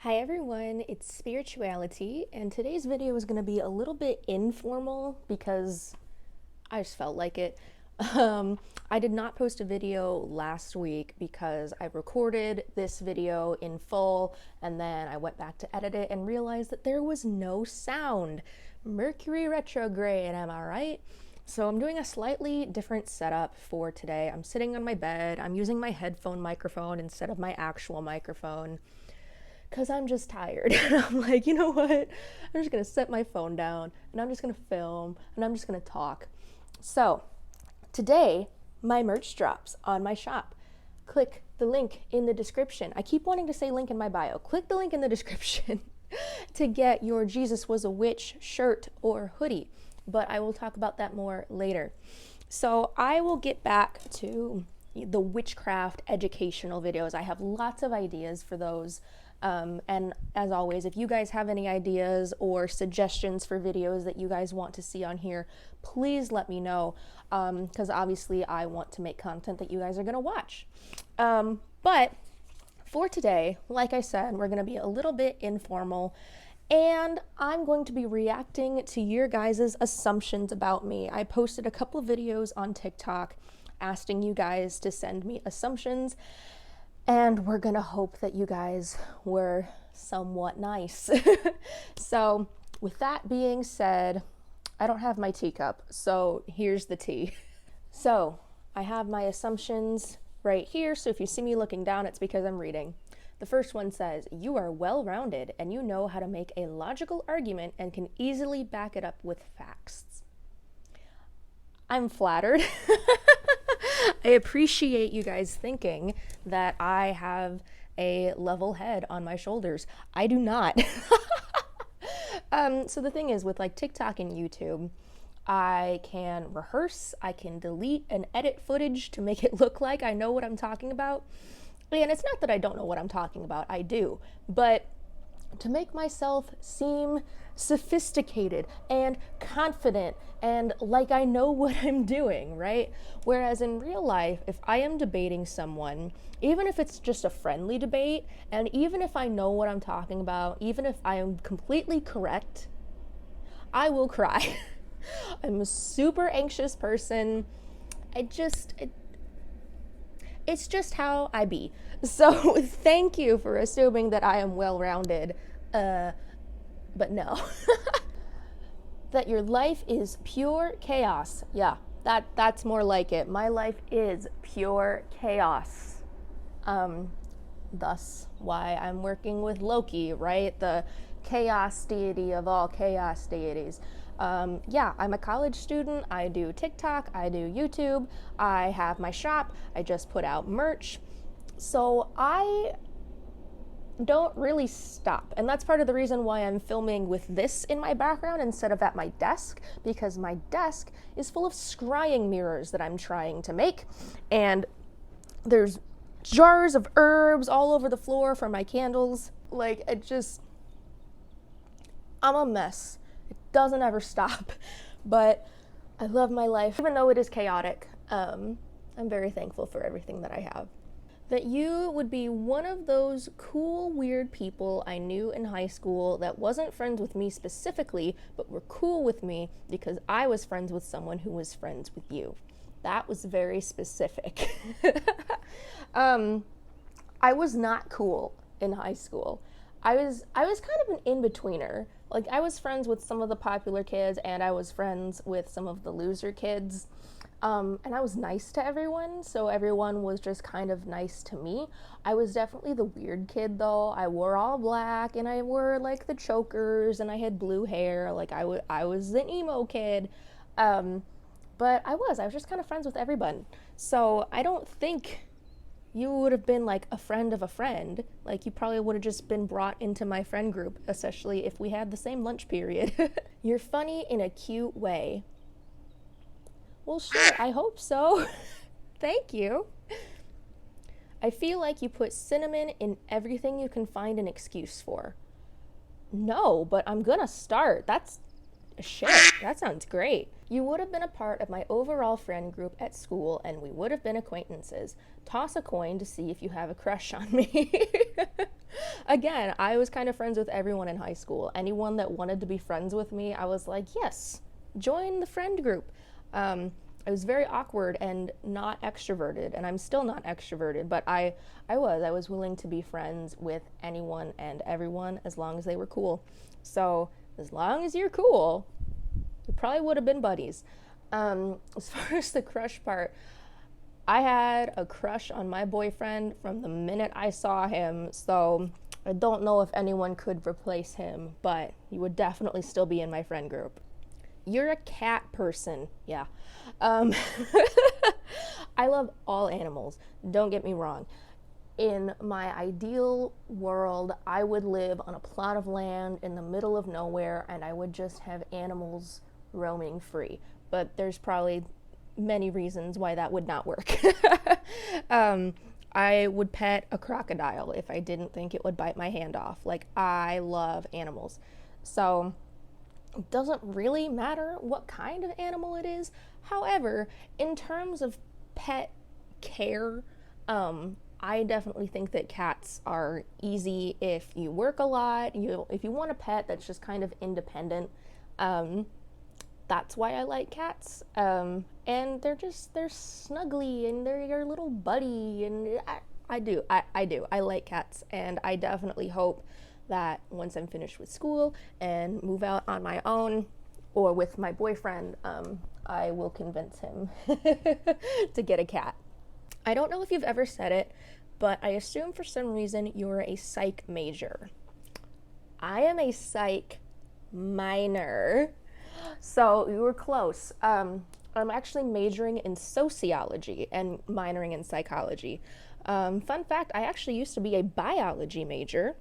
Hi everyone, it's Spirituality, and today's video is going to be a little bit informal because I just felt like it. I did not post a video last week because I recorded this video in full and then I went back to edit it and realized that there was no sound. Mercury retrograde, am I right? So I'm doing a slightly different setup for today. I'm sitting on my bed, I'm using my headphone microphone instead of my actual microphone because I'm just tired. And I'm like, you know what? I'm just gonna set my phone down and I'm just gonna film and I'm just gonna talk. So, today, my merch drops on my shop. Click the link in the description. I keep wanting to say link in my bio. Click the link in the description to get your Jesus Was a Witch shirt or hoodie, but I will talk about that more later. So, I will get back to the witchcraft educational videos. I have lots of ideas for those. And as always, if you guys have any ideas or suggestions for videos that you guys want to see on here, please let me know, because obviously I want to make content that you guys are going to watch. But for today, like I said, we're going to be a little bit informal, and I'm going to be reacting to your guys' assumptions about me. I posted a couple of videos on TikTok asking you guys to send me assumptions, and we're gonna hope that you guys were somewhat nice. So, with that being said, I don't have my teacup, so here's the tea. So, I have my assumptions right here, so if you see me looking down, it's because I'm reading. The first one says, you are well-rounded and you know how to make a logical argument and can easily back it up with facts. I'm flattered. I appreciate you guys thinking that I have a level head on my shoulders. I do not. So the thing is, with like TikTok and YouTube, I can rehearse, I can delete and edit footage to make it look like I know what I'm talking about. And it's not that I don't know what I'm talking about, I do. But to make myself seem sophisticated and confident and like I know what I'm doing, right? Whereas in real life, if I am debating someone, even if it's just a friendly debate, and even if I know what I'm talking about, even if I am completely correct, I will cry. I'm a super anxious person. It's just how I be. So thank you for assuming that I am well-rounded. But no. That your life is pure chaos. Yeah, that's more like it. My life is pure chaos. Thus why I'm working with Loki, right? The chaos deity of all chaos deities. Yeah, I'm a college student. I do TikTok, I do YouTube, I have my shop, I just put out merch. So I don't really stop. And that's part of the reason why I'm filming with this in my background instead of at my desk, because my desk is full of scrying mirrors that I'm trying to make. And there's jars of herbs all over the floor for my candles. Like, I'm a mess. It doesn't ever stop. But I love my life, even though it is chaotic. I'm very thankful for everything that I have. That you would be one of those cool, weird people I knew in high school that wasn't friends with me specifically, but were cool with me because I was friends with someone who was friends with you. That was very specific. I was not cool in high school. I was kind of an in-betweener. Like, I was friends with some of the popular kids and I was friends with some of the loser kids. And I was nice to everyone, so everyone was just kind of nice to me. I was definitely the weird kid, though. I wore all black, and I wore, like, the chokers, and I had blue hair. Like, I was an emo kid. But I was just kind of friends with everyone. So I don't think you would have been, like, a friend of a friend. Like, you probably would have just been brought into my friend group, especially if we had the same lunch period. You're funny in a cute way. Well, sure, I hope so. Thank you. I feel like you put cinnamon in everything you can find an excuse for. No, but I'm gonna start. That's shit. That sounds great. You would have been a part of my overall friend group at school and we would have been acquaintances. Toss a coin to see if you have a crush on me. Again, I was kind of friends with everyone in high school. Anyone that wanted to be friends with me, I was like, yes, join the friend group. I was very awkward and not extroverted, and I'm still not extroverted, but I was willing to be friends with anyone and everyone as long as they were cool. So as long as you're cool, we probably would have been buddies. As far as the crush part, I had a crush on my boyfriend from the minute I saw him, so I don't know if anyone could replace him, but he would definitely still be in my friend group. You're a cat person. Yeah. Um, I love all animals. Don't get me wrong. In my ideal world, I would live on a plot of land in the middle of nowhere and I would just have animals roaming free. But there's probably many reasons why that would not work. I would pet a crocodile if I didn't think it would bite my hand off. Like, I love animals. So, it doesn't really matter what kind of animal it is. However, in terms of pet care, I definitely think that cats are easy if you work a lot. If you want a pet that's just kind of independent, um, that's why I like cats. And they're snuggly and they're your little buddy. And I do. I like cats, and I definitely hope that once I'm finished with school and move out on my own or with my boyfriend, I will convince him to get a cat. I don't know if you've ever said it, but I assume for some reason you're a psych major. I am a psych minor. So you were close. I'm actually majoring in sociology and minoring in psychology. Fun fact, I actually used to be a biology major,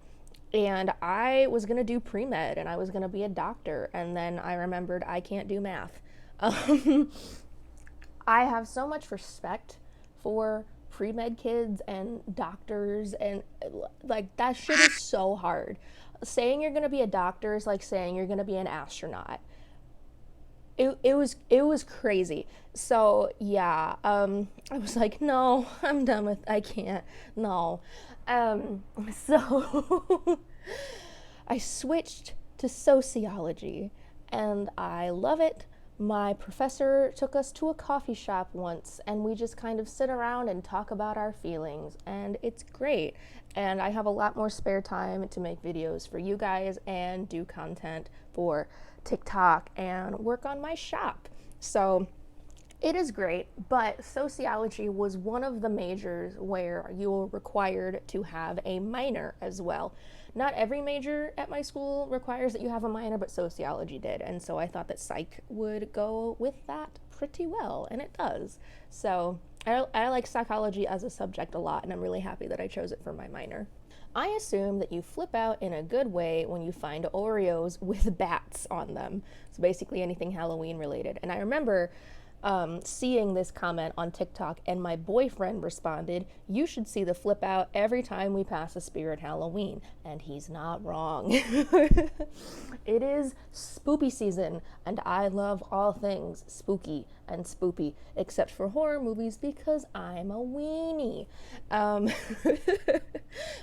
and I was going to do pre-med and I was going to be a doctor, and then I remembered I can't do math. Um, I have so much respect for pre-med kids and doctors, and like, that shit is so hard. Saying you're going to be a doctor is like saying you're going to be an astronaut. It was crazy. So yeah, I was like, no, I'm done with, I can't, no. So I switched to sociology and I love it. My professor took us to a coffee shop once and we just kind of sit around and talk about our feelings, and it's great. And I have a lot more spare time to make videos for you guys and do content for TikTok and work on my shop. So it is great, but sociology was one of the majors where you were required to have a minor as well. Not every major at my school requires that you have a minor, but sociology did. And so I thought that psych would go with that pretty well, and it does. So I like psychology as a subject a lot, and I'm really happy that I chose it for my minor. I assume that you flip out in a good way when you find Oreos with bats on them. So basically anything Halloween related. And I remember seeing this comment on TikTok, and my boyfriend responded, "You should see the flip out every time we pass a Spirit Halloween." And he's not wrong. It is spoopy season, and I love all things spooky and spoopy, except for horror movies because I'm a weenie. Um,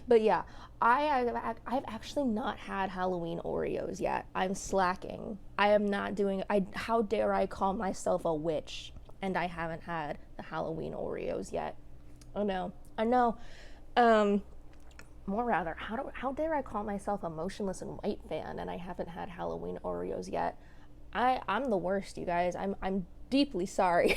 but yeah, I've actually not had Halloween Oreos yet. I'm slacking. I am not doing. How dare I call myself a witch and I haven't had the Halloween Oreos yet? Oh no, I know. Um, More rather, how dare I call myself a Motionless in White fan and I haven't had Halloween Oreos yet? I'm the worst, you guys. I'm deeply sorry.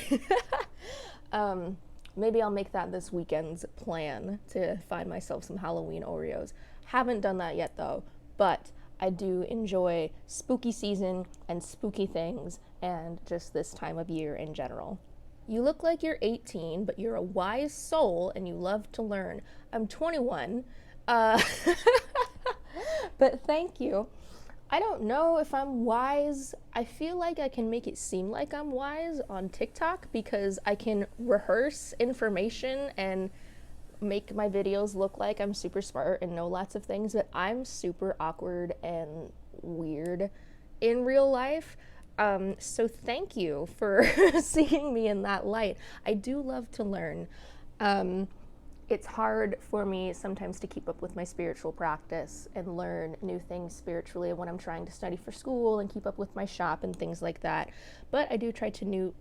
Maybe I'll make that this weekend's plan to find myself some Halloween Oreos. Haven't done that yet though, but I do enjoy spooky season and spooky things and just this time of year in general. You look like you're 18, but you're a wise soul and you love to learn. I'm 21, uh, but thank you. I don't know if I'm wise. I feel like I can make it seem like I'm wise on TikTok because I can rehearse information and make my videos look like I'm super smart and know lots of things, but I'm super awkward and weird in real life. So thank you for seeing me in that light. I do love to learn. Um, it's hard for me sometimes to keep up with my spiritual practice and learn new things spiritually when I'm trying to study for school and keep up with my shop and things like that. But I do try to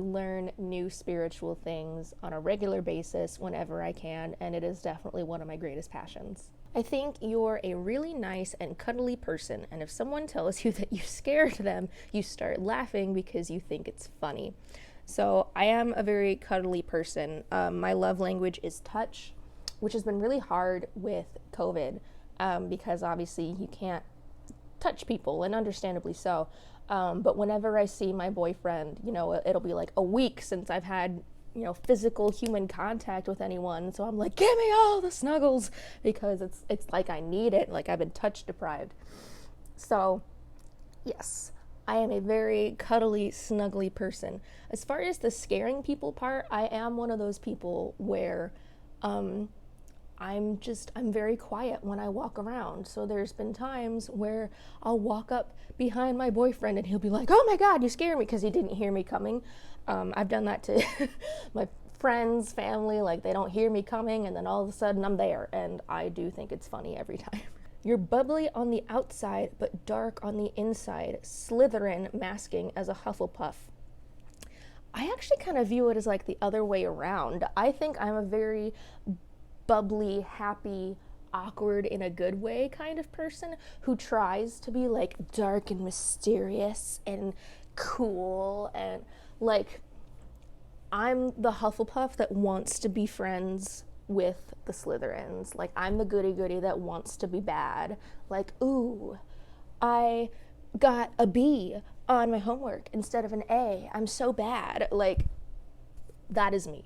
learn new spiritual things on a regular basis whenever I can, and it is definitely one of my greatest passions. I think you're a really nice and cuddly person, and if someone tells you that you scared them, you start laughing because you think it's funny. So I am a very cuddly person. My love language is touch, which has been really hard with COVID, because obviously you can't touch people, and understandably so. But whenever I see my boyfriend, it'll be like a week since I've had, physical human contact with anyone. So I'm like, give me all the snuggles, because it's like I need it, like I've been touch deprived. So yes, I am a very cuddly, snuggly person. As far as the scaring people part, I am one of those people where I'm very quiet when I walk around. So there's been times where I'll walk up behind my boyfriend and he'll be like, oh my God, you scared me, because he didn't hear me coming. I've done that to my friends, family, like they don't hear me coming and then all of a sudden I'm there, and I do think it's funny every time. You're bubbly on the outside, but dark on the inside. Slytherin masking as a Hufflepuff. I actually kind of view it as like the other way around. I think I'm a very bubbly, happy, awkward in a good way kind of person who tries to be like dark and mysterious and cool, and like I'm the Hufflepuff that wants to be friends with the Slytherins. Like I'm the goody goody that wants to be bad. Like, ooh, I got a B on my homework instead of an A. I'm so bad. Like, that is me.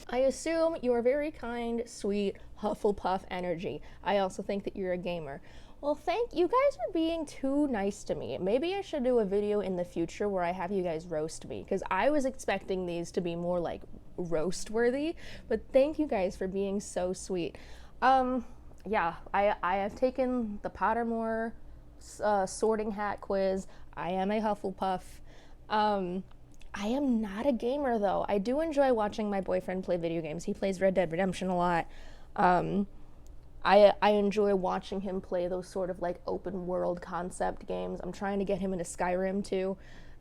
I assume you're very kind, sweet, Hufflepuff energy. I also think that you're a gamer. Well, you guys are being too nice to me. Maybe I should do a video in the future where I have you guys roast me, because I was expecting these to be more like roast worthy, but thank you guys for being so sweet. Yeah, I have taken the Pottermore sorting hat quiz. I am a Hufflepuff. I am not a gamer though. I do enjoy watching my boyfriend play video games. He plays Red Dead Redemption a lot. I enjoy watching him play those sort of like open world concept games. I'm trying to get him into Skyrim too.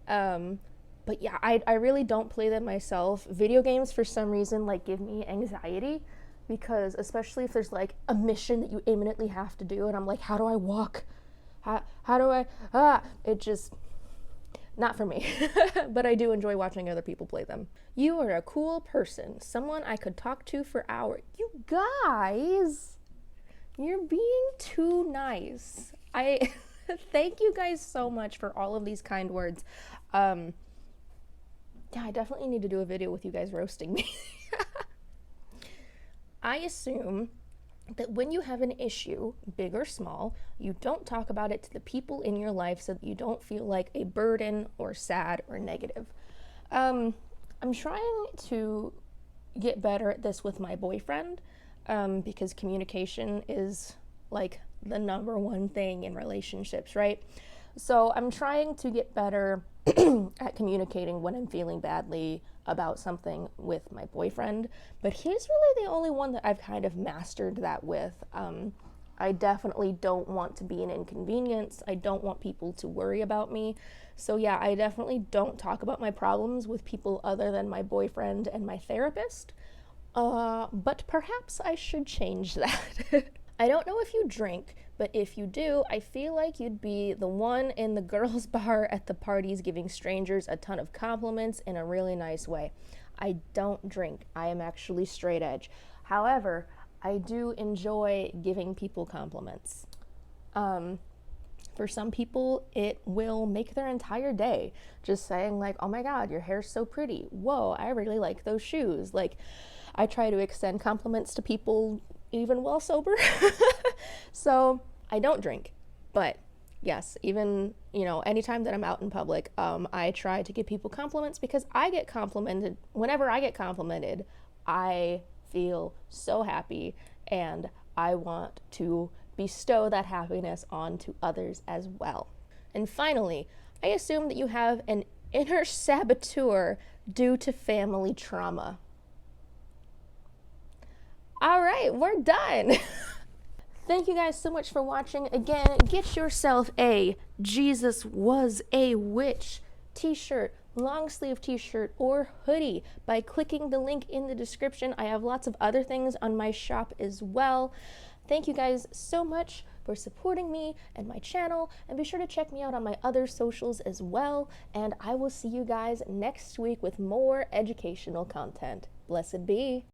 But yeah, I really don't play them myself. Video games for some reason like give me anxiety, because especially if there's like a mission that you imminently have to do and I'm like, how do I walk? How do I, it just, not for me. But I do enjoy watching other people play them. You are a cool person, someone I could talk to for hours. You guys, you're being too nice. I thank you guys so much for all of these kind words. Yeah, I definitely need to do a video with you guys roasting me. I assume that when you have an issue, big or small, you don't talk about it to the people in your life so that you don't feel like a burden or sad or negative. I'm trying to get better at this with my boyfriend, because communication is like the number one thing in relationships, right? So I'm trying to get better at communicating when I'm feeling badly about something with my boyfriend, but he's really the only one that I've kind of mastered that with. I definitely don't want to be an inconvenience. I don't want people to worry about me. So yeah, I definitely don't talk about my problems with people other than my boyfriend and my therapist. But perhaps I should change that. I don't know if you drink, but if you do, I feel like you'd be the one in the girls' bar at the parties giving strangers a ton of compliments in a really nice way. I don't drink. I am actually straight edge. However, I do enjoy giving people compliments. For some people, it will make their entire day. Just saying like, oh my God, your hair's so pretty. Whoa, I really like those shoes. Like, I try to extend compliments to people even while sober. So I don't drink, but yes, even, anytime that I'm out in public, I try to give people compliments, because I get complimented. Whenever I get complimented, I feel so happy, and I want to bestow that happiness onto others as well. And finally, I assume that you have an inner saboteur due to family trauma. All right, we're done. Thank you guys so much for watching. Again, get yourself a Jesus Was a Witch t-shirt, long sleeve t-shirt, or hoodie by clicking the link in the description. I have lots of other things on my shop as well. Thank you guys so much for supporting me and my channel, and be sure to check me out on my other socials as well, and I will see you guys next week with more educational content. Blessed be.